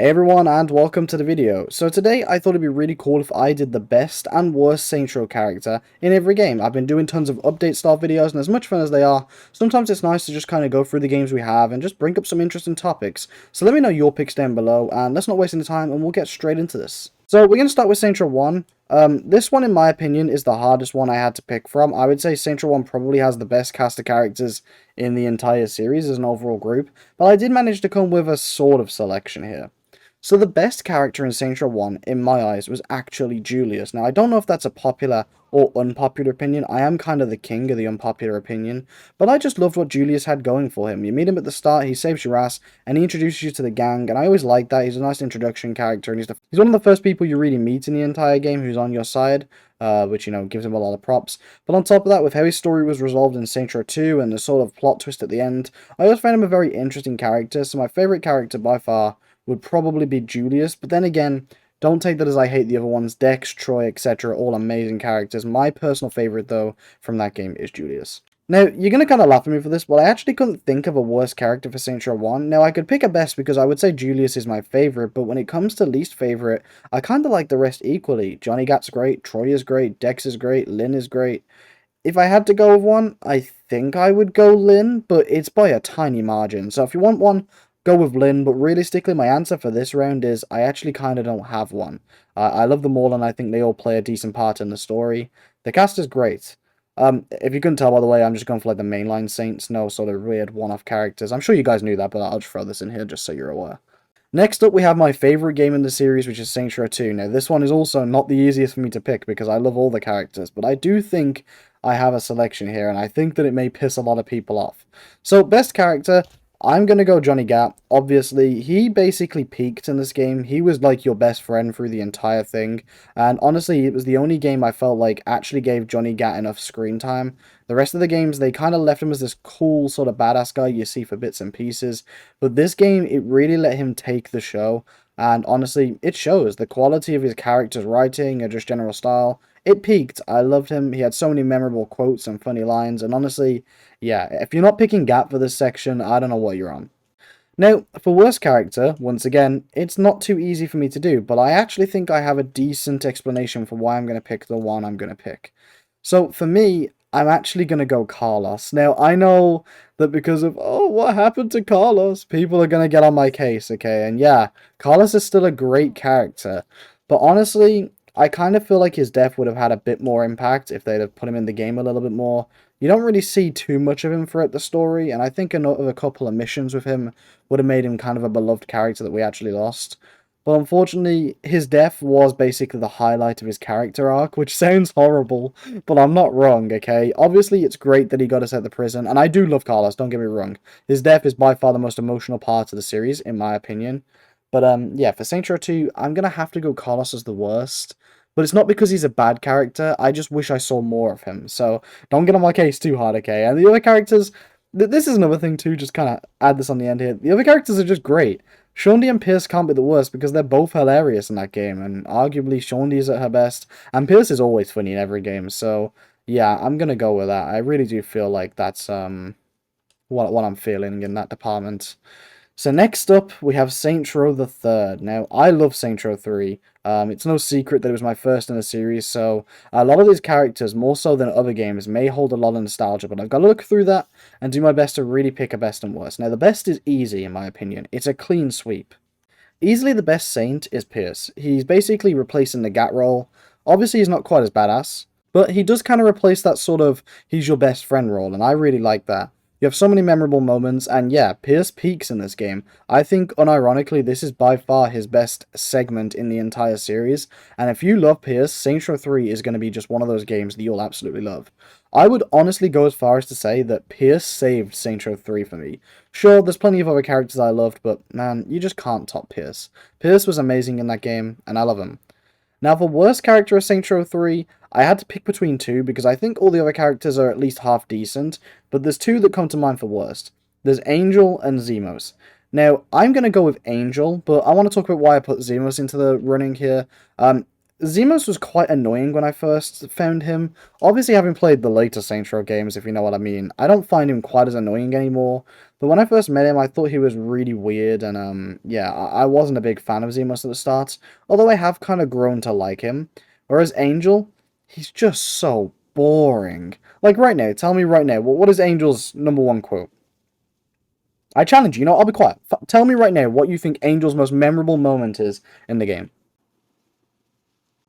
Hey everyone, and welcome to the video. So today I thought it'd be really cool if I did the best and worst Saints Row character in every game. I've been doing tons of update style videos, and as much fun as they are, sometimes it's nice to just kind of go through the games we have and just bring up some interesting topics. So let me know your picks down below, and let's not waste any time, and we'll get straight into this. So we're going to start with Saints Row 1. This one, in my opinion, is the hardest one I had to pick from. I would say Saints Row 1 probably has the best cast of characters in the entire series as an overall group, but I did manage to come with a sort of selection here. So the best character in Saints Row 1, in my eyes, was actually Julius. Now, I don't know if that's a popular or unpopular opinion. I am kind of the king of the unpopular opinion, but I just loved what Julius had going for him. You meet him at the start, he saves your ass, and he introduces you to the gang, and I always like that. He's a nice introduction character, and he's one of the first people you really meet in the entire game who's on your side, which, gives him a lot of props. But on top of that, with how his story was resolved in Saints Row 2 and the sort of plot twist at the end, I always found him a very interesting character, so my favourite character by far would probably be Julius, but then again, don't take that as I hate the other ones. Dex, Troy, etc. all amazing characters. My personal favourite, though, from that game is Julius. Now, you're going to kind of laugh at me for this, but I actually couldn't think of a worse character for Saints Row 1. Now, I could pick a best because I would say Julius is my favourite, but when it comes to least favourite, I kind of like the rest equally. Johnny Gat's great, Troy is great, Dex is great, Lynn is great. If I had to go with one, I think I would go Lynn, but it's by a tiny margin. So if you want one, go with Lynn, but realistically, my answer for this round is I actually kind of don't have one. I love them all, and I think they all play a decent part in the story. The cast is great. If you couldn't tell, by the way, I'm just going for like the mainline Saints, no sort of weird one-off characters. I'm sure you guys knew that, but I'll just throw this in here just so you're aware. Next up, we have my favourite game in the series, which is Saints Row 2. Now, this one is also not the easiest for me to pick because I love all the characters, but I do think I have a selection here, and I think that it may piss a lot of people off. So, best character, I'm going to go Johnny Gat. Obviously, he basically peaked in this game. He was like your best friend through the entire thing. And honestly, it was the only game I felt like actually gave Johnny Gat enough screen time. The rest of the games, they kind of left him as this cool sort of badass guy you see for bits and pieces. But this game, it really let him take the show. And honestly, it shows. The quality of his character's writing and just general style, it peaked. I loved him. He had so many memorable quotes and funny lines. And honestly, yeah, if you're not picking Gat for this section, I don't know what you're on. Now, for worst character, once again, it's not too easy for me to do, but I actually think I have a decent explanation for why I'm going to pick the one I'm going to pick. So, for me, I'm actually going to go Carlos. Now, I know that because of, oh, what happened to Carlos? People are going to get on my case, okay? And yeah, Carlos is still a great character. But honestly, I kind of feel like his death would have had a bit more impact if they'd have put him in the game a little bit more. You don't really see too much of him throughout the story, and I think another couple of missions with him would have made him kind of a beloved character that we actually lost. But unfortunately, his death was basically the highlight of his character arc, which sounds horrible, but I'm not wrong, okay? Obviously, it's great that he got us out of the prison, and I do love Carlos, don't get me wrong. His death is by far the most emotional part of the series, in my opinion. But yeah, for Saints Row 2, I'm going to have to go Carlos as the worst. But it's not because he's a bad character, I just wish I saw more of him. So don't get on my case too hard, okay? And the other characters, this is another thing too, just kind of add this on the end here. The other characters are just great. Shaundi and Pierce can't be the worst because they're both hilarious in that game, and arguably Shaundi is at her best, and Pierce is always funny in every game. So yeah, I'm gonna go with that. I really do feel like that's what I'm feeling in that department. So next up, we have Saints Row the Third. Now, I love Saints Row 3. It's no secret that it was my first in the series, so a lot of these characters, more so than other games, may hold a lot of nostalgia, but I've got to look through that and do my best to really pick a best and worst. Now, the best is easy, in my opinion. It's a clean sweep. Easily the best Saint is Pierce. He's basically replacing the Gat role. Obviously, he's not quite as badass, but he does kind of replace that sort of he's your best friend role, and I really like that. You have so many memorable moments, and yeah, Pierce peaks in this game. I think, unironically, this is by far his best segment in the entire series, and if you love Pierce, Saints Row 3 is going to be just one of those games that you'll absolutely love. I would honestly go as far as to say that Pierce saved Saints Row 3 for me. Sure, there's plenty of other characters I loved, but man, you just can't top Pierce. Pierce was amazing in that game, and I love him. Now, for worst character of Saints Row 3, I had to pick between two because I think all the other characters are at least half decent, but there's two that come to mind for worst. There's Angel and Zemos. Now, I'm going to go with Angel, but I want to talk about why I put Zemos into the running here. Zemos was quite annoying when I first found him. Obviously, having played the later Saints Row games, if you know what I mean, I don't find him quite as annoying anymore. But when I first met him, I thought he was really weird, and yeah, I wasn't a big fan of Zemos at the start. Although I have kind of grown to like him. Whereas Angel, he's just so boring. Like right now, tell me right now, what is Angel's number one quote? I challenge you. You know, I'll be quiet. Tell me right now what you think Angel's most memorable moment is in the game.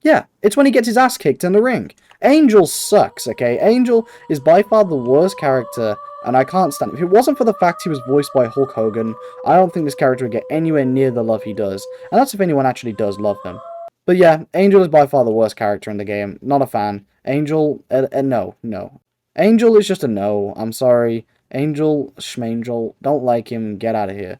Yeah, it's when he gets his ass kicked in the ring. Angel sucks, okay? Angel is by far the worst character, and I can't stand him. If it wasn't for the fact he was voiced by Hulk Hogan, I don't think this character would get anywhere near the love he does. And that's if anyone actually does love him. But yeah, Angel is by far the worst character in the game. Not a fan. Angel, no, no. Angel is just a no. I'm sorry. Angel, Schmangel, don't like him. Get out of here.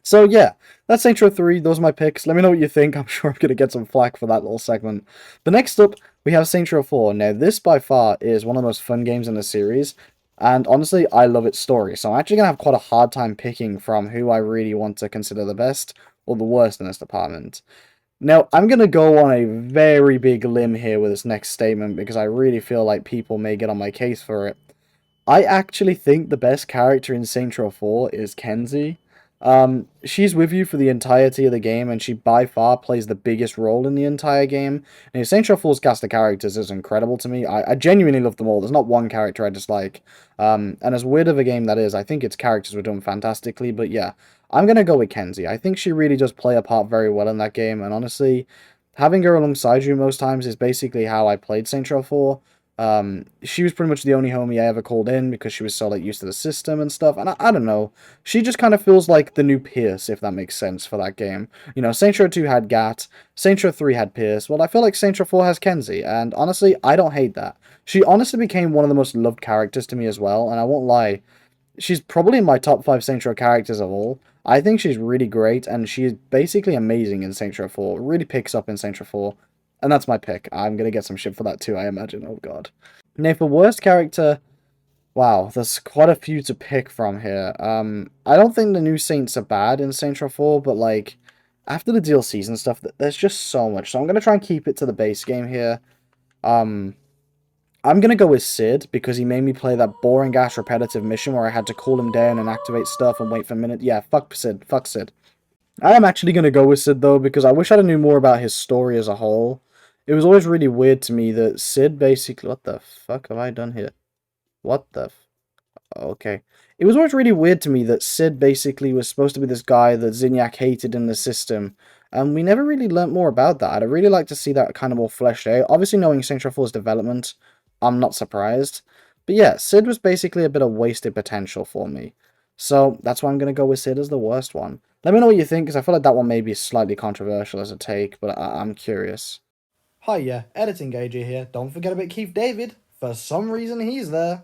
So yeah, that's Saints Row 3. Those are my picks. Let me know what you think. I'm sure I'm going to get some flack for that little segment. But next up, we have Saints Row 4. Now, this by far is one of the most fun games in the series. And honestly, I love its story. So I'm actually going to have quite a hard time picking from who I really want to consider the best or the worst in this department. Now, I'm going to go on a very big limb here with this next statement because I really feel like people may get on my case for it. I actually think the best character in Saints Row 4 is Kenzie. She's with you for the entirety of the game, and she by far plays the biggest role in the entire game. And Saints Row 4's cast of characters is incredible to me. I genuinely love them all. There's not one character I dislike. And as weird of a game that is, I think its characters were done fantastically. But yeah, I'm going to go with Kenzie. I think she really does play a part very well in that game. And honestly, having her alongside you most times is basically how I played Saints Row 4. She was pretty much the only homie I ever called in because she was so like used to the system and stuff. And I don't know, she just kind of feels like the new Pierce, if that makes sense for that game. You know, Saints Row 2 had Gat, Saints Row 3 had Pierce. Well, I feel like Saints Row 4 has Kenzie, and honestly, I don't hate that. She honestly became one of the most loved characters to me as well, and I won't lie, she's probably in my top 5 Saints Row characters of all. I think she's really great, and she's basically amazing in Saints Row 4. Really picks up in Saints Row 4. And that's my pick. I'm going to get some shit for that too, I imagine. Oh, God. Now, for worst character, wow, there's quite a few to pick from here. I don't think the new Saints are bad in Saints Row 4, but, like, after the DLCs and stuff, there's just so much. So I'm going to try and keep it to the base game here. I'm going to go with Sid, because he made me play that boring-ass repetitive mission where I had to call him down and activate stuff and wait for a minute. Yeah, fuck Sid. Fuck Sid. I am actually going to go with Sid, though, because I wish I knew more about his story as a whole. It was always really weird to me that Sid basically... What the fuck have I done here? What the... Okay. It was always really weird to me that Sid basically was supposed to be this guy that Zinyak hated in the system. And we never really learnt more about that. I'd really like to see that kind of more fleshed out. Obviously, knowing Saints Row 4's development, I'm not surprised. But yeah, Sid was basically a bit of wasted potential for me. So that's why I'm going to go with Sid as the worst one. Let me know what you think, because I feel like that one may be slightly controversial as a take, but I'm curious. Hi, yeah, Editing Gauger here. Don't forget about Keith David. For some reason, he's there.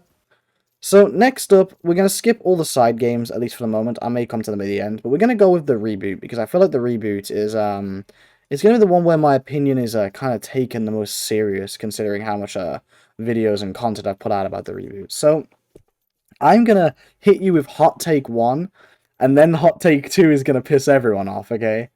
So, next up, we're going to skip all the side games, at least for the moment. I may come to them at the end, but we're going to go with the Reboot, because I feel like the Reboot is, it's going to be the one where my opinion is kind of taken the most serious, considering how much videos and content I've put out about the Reboot. So, I'm going to hit you with Hot Take 1, and then Hot Take 2 is going to piss everyone off, okay?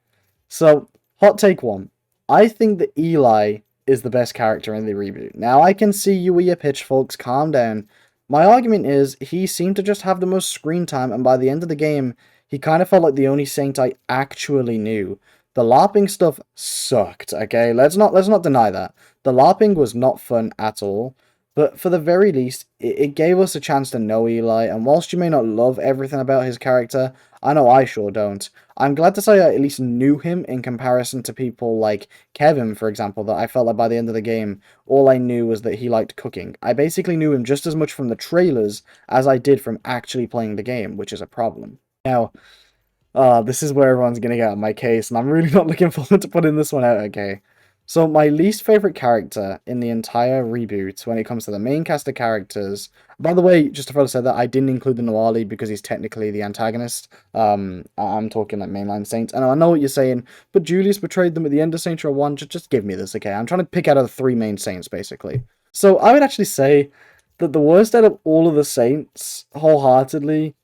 So, Hot Take 1. I think that Eli is the best character in the Reboot. Now, I can see you with your pitchforks, calm down. My argument is, he seemed to just have the most screen time, and by the end of the game, he kind of felt like the only Saint I actually knew. The LARPing stuff sucked, okay? Let's not deny that. The LARPing was not fun at all. But for the very least, it gave us a chance to know Eli, and whilst you may not love everything about his character, I know I sure don't. I'm glad to say I at least knew him in comparison to people like Kevin, for example, that I felt like by the end of the game, all I knew was that he liked cooking. I basically knew him just as much from the trailers as I did from actually playing the game, which is a problem. Now, this is where everyone's going to get on my case, and I'm really not looking forward to putting this one out, okay? So, my least favorite character in the entire Reboot, when it comes to the main cast of characters... By the way, just to further say that, I didn't include the Noir lead because he's technically the antagonist. I'm talking like mainline Saints. And I know what you're saying, but Julius betrayed them at the end of Saints Row 1. Just give me this, okay? I'm trying to pick out of the 3 main Saints, basically. So, I would actually say that the worst out of all of the Saints, wholeheartedly,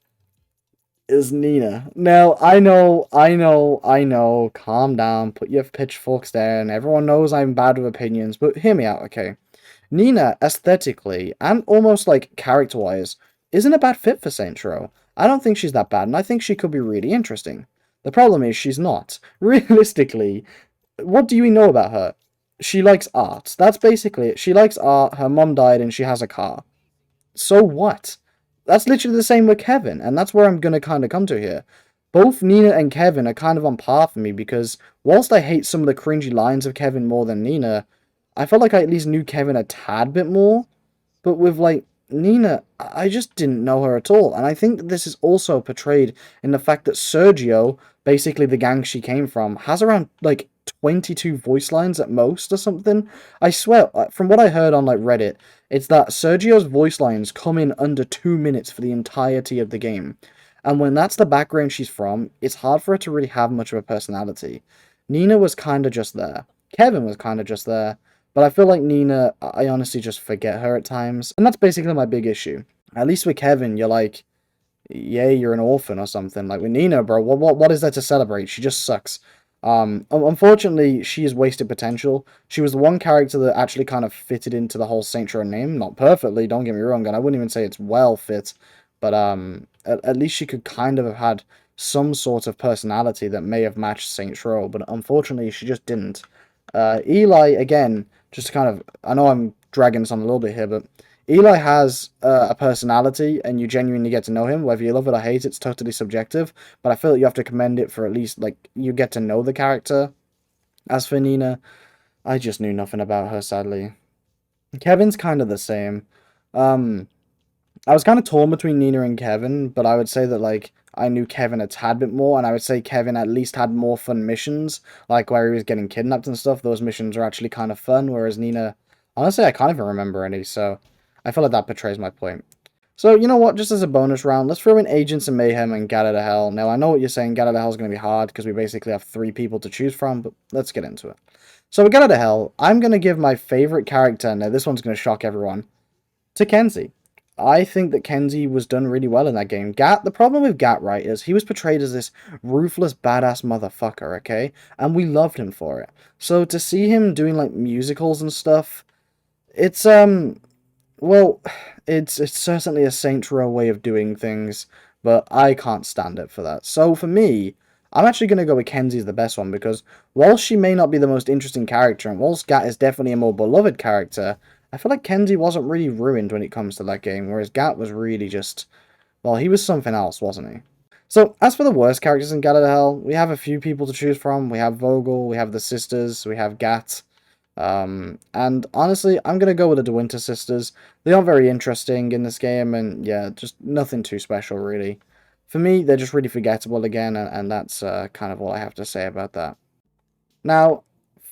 is Nina. Now, I know, calm down, put your pitchforks down. Everyone knows I'm bad with opinions, but hear me out, okay? Nina, aesthetically, and almost like character-wise, isn't a bad fit for Saints Row. I don't think she's that bad, and I think she could be really interesting. The problem is she's not. Realistically, what do you know about her? She likes art. That's basically it. She likes art, her mom died, and she has a car. So what? That's literally the same with Kevin, and that's where I'm gonna kind of come to here. Both Nina and Kevin are kind of on par for me because whilst I hate some of the cringy lines of Kevin more than Nina, I felt like I at least knew Kevin a tad bit more. But with like Nina, I just didn't know her at all, and I think that this is also portrayed in the fact that Sergio, basically the gang she came from, has around like 22 voice lines at most or something. I swear, from what I heard on like Reddit, it's that Sergio's voice lines come in under 2 minutes for the entirety of the game. And when that's the background she's from, it's hard for her to really have much of a personality. Nina was kind of just there. Kevin was kind of just there. But I feel like Nina, I honestly just forget her at times. And that's basically my big issue. At least with Kevin, you're like, yeah, you're an orphan or something. Like with Nina, bro, what is there to celebrate? She just sucks. Unfortunately, she has wasted potential. She was the one character that actually kind of fitted into the whole Saints Row name. Not perfectly, don't get me wrong, and I wouldn't even say it's well fit, but at least she could kind of have had some sort of personality that may have matched Saints Row, but unfortunately, she just didn't. Eli, again, just kind of, I know I'm dragging this on a little bit here, but Eli has a personality, and you genuinely get to know him. Whether you love it or hate it, it's totally subjective. But I feel like you have to commend it for at least, like, you get to know the character. As for Nina, I just knew nothing about her, sadly. Kevin's kind of the same. Um, I was kind of torn between Nina and Kevin, but I would say that, like, I knew Kevin a tad bit more, and I would say Kevin at least had more fun missions, like where he was getting kidnapped and stuff. Those missions are actually kind of fun, whereas Nina, honestly, I can't even remember any, so I feel like that betrays my point. So, you know what, just as a bonus round, let's throw in Agents of Mayhem and Get Out of Hell. Now, I know what you're saying, Get Out of Hell is going to be hard, because we basically have 3 people to choose from, but let's get into it. So, with Get Out of Hell, I'm going to give my favorite character, now this one's going to shock everyone, to Kenzie. I think that Kenzie was done really well in that game. Gat, the problem with Gat, right, is he was portrayed as this ruthless, badass motherfucker, okay? And we loved him for it. So to see him doing, like, musicals and stuff, it's, well, it's certainly a Saints Row way of doing things, but I can't stand it for that. So for me, I'm actually going to go with Kenzie as the best one, because whilst she may not be the most interesting character, and whilst Gat is definitely a more beloved character, I feel like Kenzie wasn't really ruined when it comes to that game, whereas Gat was really just, well, he was something else, wasn't he? So, as for the worst characters in Gat Out of Hell, we have a few people to choose from. We have Vogel, we have the sisters, we have Gat. And honestly, I'm going to go with the De Winter sisters. They aren't very interesting in this game, and yeah, just nothing too special, really. For me, they're just really forgettable again, and that's kind of all I have to say about that. Now,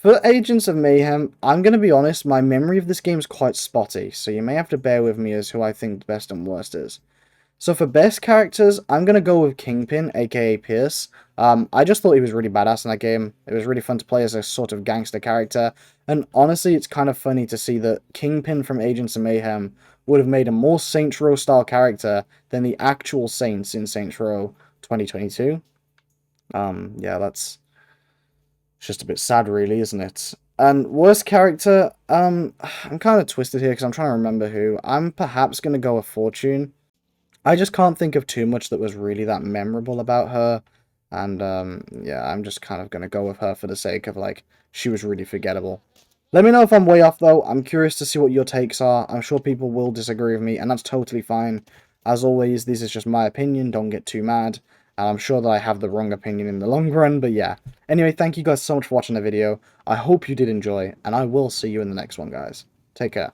for Agents of Mayhem, I'm going to be honest, my memory of this game is quite spotty, so you may have to bear with me as who I think the best and worst is. So for best characters, I'm going to go with Kingpin, aka Pierce. I just thought he was really badass in that game. It was really fun to play as a sort of gangster character, and honestly, it's kind of funny to see that Kingpin from Agents of Mayhem would have made a more Saints Row style character than the actual Saints in Saints Row 2022. Yeah, that's just a bit sad, really, isn't it? And worst character, I'm kind of twisted here because I'm trying to remember who. I'm perhaps going to go with Fortune. I just can't think of too much that was really that memorable about her. And, yeah, I'm just kind of going to go with her for the sake of, like, she was really forgettable. Let me know if I'm way off, though. I'm curious to see what your takes are. I'm sure people will disagree with me, and that's totally fine. As always, this is just my opinion. Don't get too mad. And I'm sure that I have the wrong opinion in the long run, but yeah. Anyway, thank you guys so much for watching the video. I hope you did enjoy, and I will see you in the next one, guys. Take care.